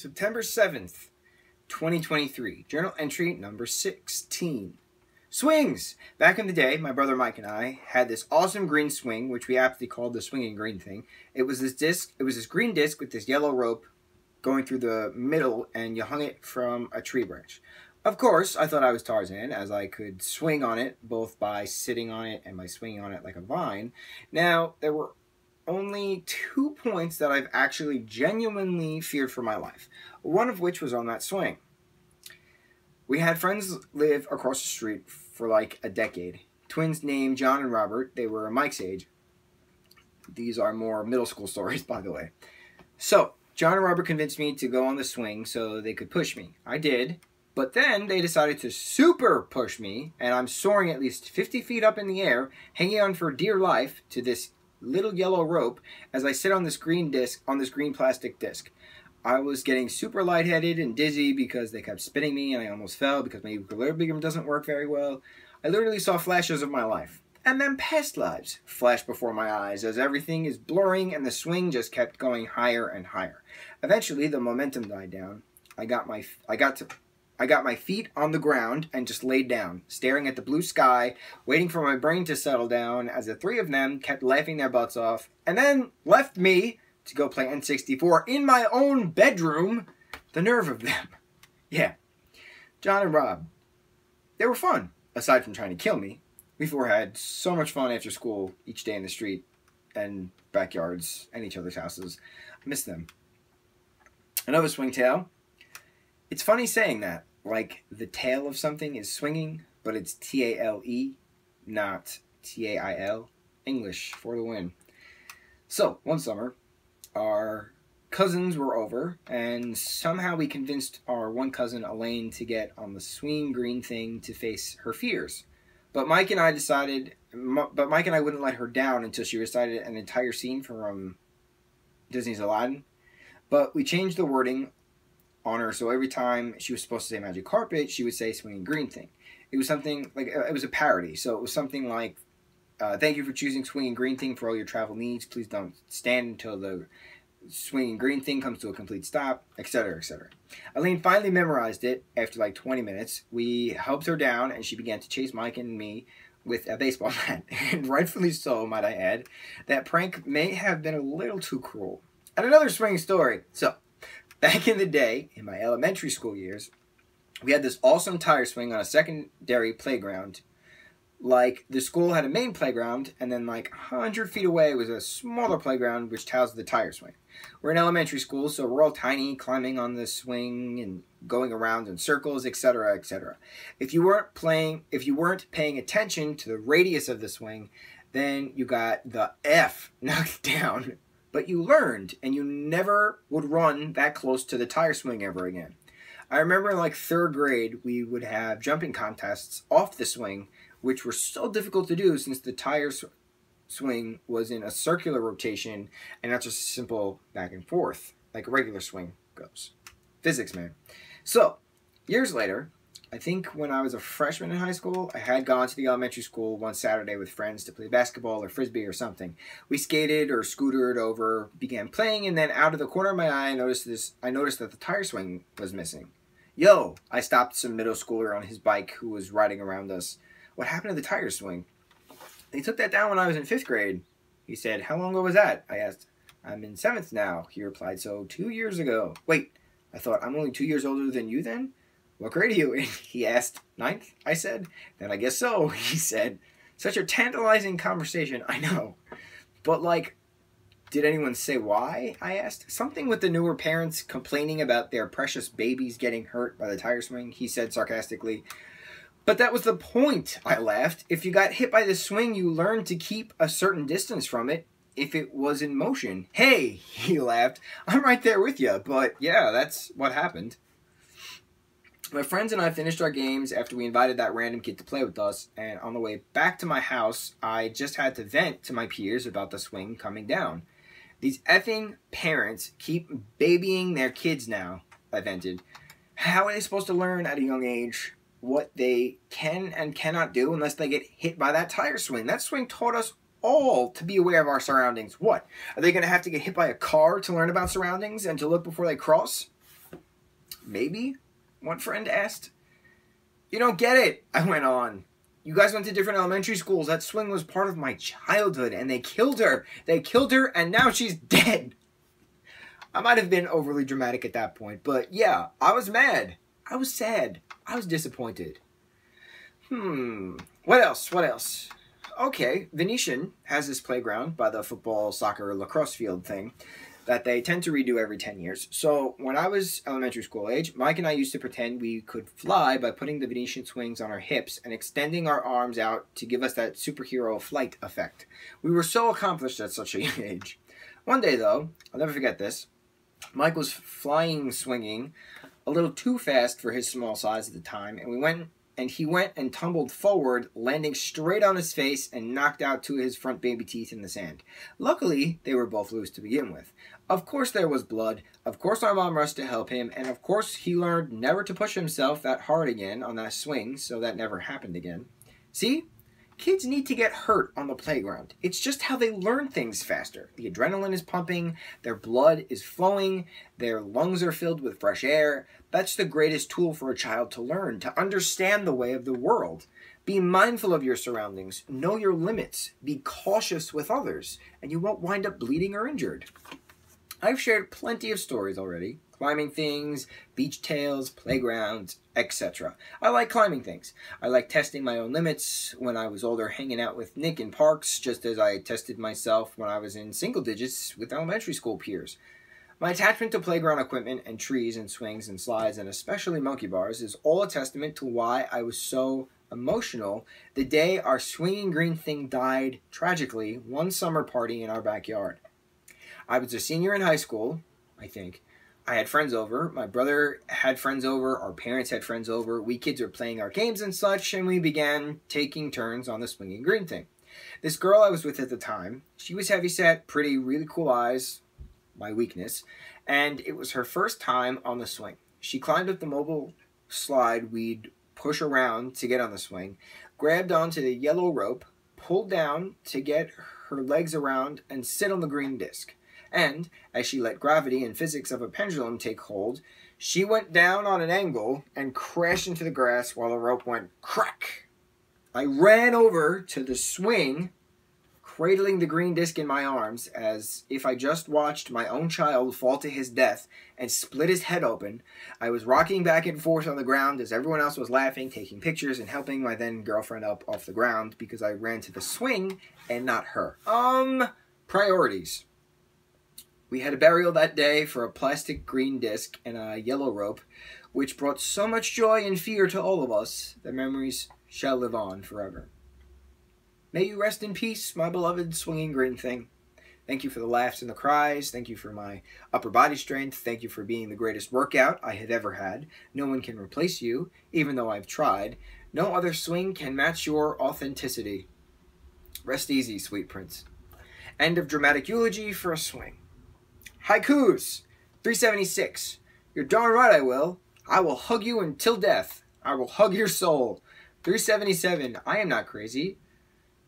September 7th, 2023. Journal entry number 16. Swings! Back in the day, my brother Mike and I had this awesome green swing, which we aptly called the swinging green thing. It was this green disc with this yellow rope going through the middle, and you hung it from a tree branch. Of course, I thought I was Tarzan, as I could swing on it, both by sitting on it and by swinging on it like a vine. Now, there were only 2 points that I've actually genuinely feared for my life, one of which was on that swing. We had friends live across the street for like a decade. Twins named John and Robert. They were Mike's age. These are more middle school stories, by the way. So, John and Robert convinced me to go on the swing so they could push me. I did, but then they decided to super push me, and I'm soaring at least 50 feet up in the air, hanging on for dear life to this little yellow rope as I sit on this green disc, on this green plastic disc. I was getting super lightheaded and dizzy because they kept spinning me, and I almost fell because my equilibrium doesn't work very well. I literally saw flashes of my life. And then past lives flashed before my eyes as everything is blurring and the swing just kept going higher and higher. Eventually, the momentum died down. I got my feet on the ground and just laid down, staring at the blue sky, waiting for my brain to settle down as the three of them kept laughing their butts off, and then left me to go play N64 in my own bedroom. The nerve of them. Yeah. John and Rob. They were fun, aside from trying to kill me. We four had so much fun after school, each day in the street and backyards and each other's houses. I miss them. Another swing tale. It's funny saying that. Like the tail of something is swinging, but it's T-A-L-E, not T-A-I-L. English for the win. So, one summer, our cousins were over, and somehow we convinced our one cousin, Elaine, to get on the swinging green thing to face her fears. But Mike and I wouldn't let her down until she recited an entire scene from Disney's Aladdin. But we changed the wording on her, so every time she was supposed to say magic carpet, she would say swinging green thing. It was something like, it was a parody, so it was something like, thank you for choosing swinging green thing for all your travel needs. Please don't stand until the swinging green thing comes to a complete stop, etc., etc. Elaine finally memorized it after like 20 minutes. We helped her down, and she began to chase Mike and me with a baseball bat. And rightfully so, might I add. That prank may have been a little too cruel. And another swinging story. So, back in the day, in my elementary school years, we had this awesome tire swing on a secondary playground. Like, the school had a main playground, and then like 100 feet away was a smaller playground which housed the tire swing. We're in elementary school, so we're all tiny, climbing on the swing and going around in circles, etc., etc. If you weren't paying attention to the radius of the swing, then you got the F knocked down. But you learned, and you never would run that close to the tire swing ever again. I remember in like 3rd grade, we would have jumping contests off the swing, which were so difficult to do since the tire swing was in a circular rotation and not just a simple back and forth like a regular swing goes. Physics, man. So, years later, I think when I was a freshman in high school, I had gone to the elementary school one Saturday with friends to play basketball or frisbee or something. We skated or scootered over, began playing, and then out of the corner of my eye, I noticed that the tire swing was missing. Yo! I stopped some middle schooler on his bike who was riding around us. What happened to the tire swing? They took that down when I was in 5th grade. He said, how long ago was that? I asked. I'm in 7th now, he replied, so 2 years ago. Wait, I thought, I'm only 2 years older than you then? What grade are you in? He asked. 9th, I said. Then I guess so, he said. Such a tantalizing conversation, I know. But like, did anyone say why? I asked. Something with the newer parents complaining about their precious babies getting hurt by the tire swing, he said sarcastically. But that was the point, I laughed. If you got hit by the swing, you learned to keep a certain distance from it if it was in motion. Hey, he laughed. I'm right there with you, but yeah, that's what happened. My friends and I finished our games after we invited that random kid to play with us, and on the way back to my house, I just had to vent to my peers about the swing coming down. These effing parents keep babying their kids now, I vented. How are they supposed to learn at a young age what they can and cannot do unless they get hit by that tire swing? That swing taught us all to be aware of our surroundings. What? Are they going to have to get hit by a car to learn about surroundings and to look before they cross? Maybe, one friend asked. You don't get it, I went on. You guys went to different elementary schools. That swing was part of my childhood, and they killed her. They killed her, and now she's dead. I might have been overly dramatic at that point, but yeah, I was mad. I was sad. I was disappointed. What else? Okay, Venetian has this playground by the football, soccer, lacrosse field thing that they tend to redo every 10 years. So when I was elementary school age, Mike and I used to pretend we could fly by putting the Venetian swings on our hips and extending our arms out to give us that superhero flight effect. We were so accomplished at such a young age. One day, though, I'll never forget this, Mike was swinging a little too fast for his small size at the time, and he went and tumbled forward, landing straight on his face and knocked out two of his front baby teeth in the sand. Luckily, they were both loose to begin with. Of course there was blood, of course our mom rushed to help him, and of course he learned never to push himself that hard again on that swing, so that never happened again. See? Kids need to get hurt on the playground. It's just how they learn things faster. The adrenaline is pumping, their blood is flowing, their lungs are filled with fresh air. That's the greatest tool for a child to learn, to understand the way of the world. Be mindful of your surroundings, know your limits, be cautious with others, and you won't wind up bleeding or injured. I've shared plenty of stories already. Climbing things, beach tales, playgrounds, etc. I like climbing things. I like testing my own limits when I was older, hanging out with Nick in parks, just as I tested myself when I was in single digits with elementary school peers. My attachment to playground equipment and trees and swings and slides and especially monkey bars is all a testament to why I was so emotional the day our swinging green thing died tragically one summer party in our backyard. I was a senior in high school, I think. I had friends over, my brother had friends over, our parents had friends over, we kids were playing our games and such, and we began taking turns on the swinging green thing. This girl I was with at the time, she was heavyset, pretty, really cool eyes, my weakness, and it was her first time on the swing. She climbed up the mobile slide we'd push around to get on the swing, grabbed onto the yellow rope, pulled down to get her legs around and sit on the green disc. And, as she let gravity and physics of a pendulum take hold, she went down on an angle and crashed into the grass while the rope went crack. I ran over to the swing, cradling the green disc in my arms as if I just watched my own child fall to his death and split his head open. I was rocking back and forth on the ground as everyone else was laughing, taking pictures, and helping my then girlfriend up off the ground because I ran to the swing and not her. Priorities. We had a burial that day for a plastic green disc and a yellow rope, which brought so much joy and fear to all of us that memories shall live on forever. May you rest in peace, my beloved swinging green thing. Thank you for the laughs and the cries. Thank you for my upper body strength. Thank you for being the greatest workout I have ever had. No one can replace you, even though I've tried. No other swing can match your authenticity. Rest easy, sweet prince. End of dramatic eulogy for a swing. Haikus, 376. You're darn right I will. I will hug you until death. I will hug your soul. 377. I am not crazy.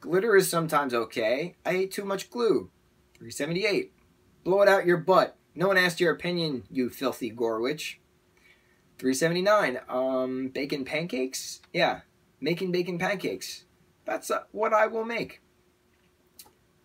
Glitter is sometimes okay. I ate too much glue. 378. Blow it out your butt. No one asked your opinion, you filthy Gorwitch. 379. Bacon pancakes? Yeah, making bacon pancakes. That's what I will make.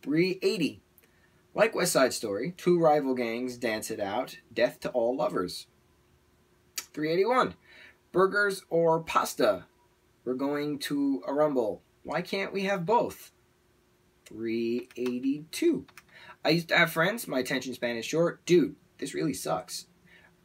380. Like West Side Story, two rival gangs dance it out. Death to all lovers. 381. Burgers or pasta? We're going to a rumble. Why can't we have both? 382. I used to have friends. My attention span is short. Dude, this really sucks.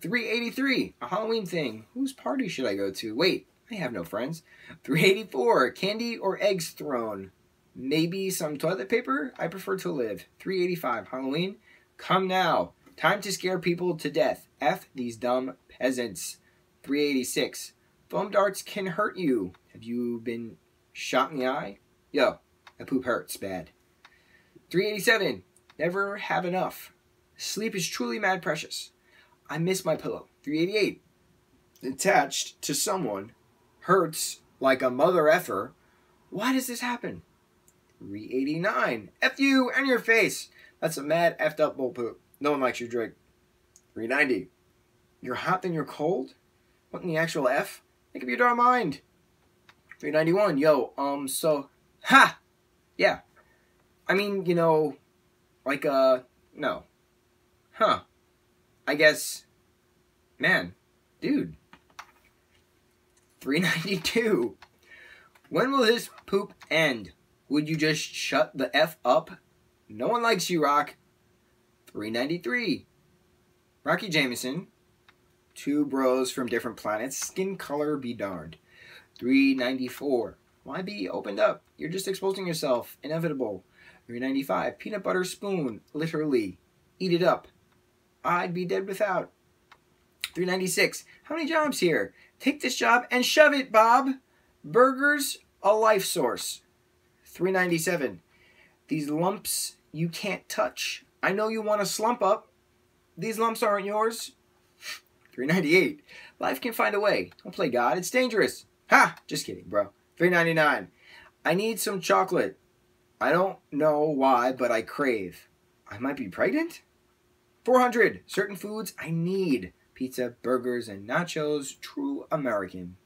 383. A Halloween thing. Whose party should I go to? Wait, I have no friends. 384. Candy or eggs thrown? Maybe some toilet paper? I prefer to live. 385. Halloween? Come now. Time to scare people to death. F these dumb peasants. 386. Foam darts can hurt you. Have you been shot in the eye? Yo, that poop hurts bad. 387. Never have enough. Sleep is truly mad precious. I miss my pillow. 388. Attached to someone hurts like a mother effer. Why does this happen? 389. F you and your face. That's a mad effed up bull poop. No one likes your drink. 390. You're hot, then you're cold? What in the actual F? Make up your darn mind. 391. Yo, so... Ha! Yeah. I mean, you know, like, no. Huh. I guess... Man. Dude. 392. When will this poop end? Would you just shut the F up? No one likes you, Rock. 393. Rocky Jameson. Two bros from different planets. Skin color be darned. 394. Why be opened up? You're just exposing yourself. Inevitable. 395. Peanut butter spoon. Literally. Eat it up. I'd be dead without. 396. How many jobs here? Take this job and shove it, Bob. Burgers, a life source. 397. These lumps you can't touch. I know you want to slump up. These lumps aren't yours. 398. Life can find a way. Don't play God. It's dangerous. Ha! Just kidding, bro. 399. I need some chocolate. I don't know why, but I crave. I might be pregnant? 400. Certain foods I need. Pizza, burgers, and nachos. True American.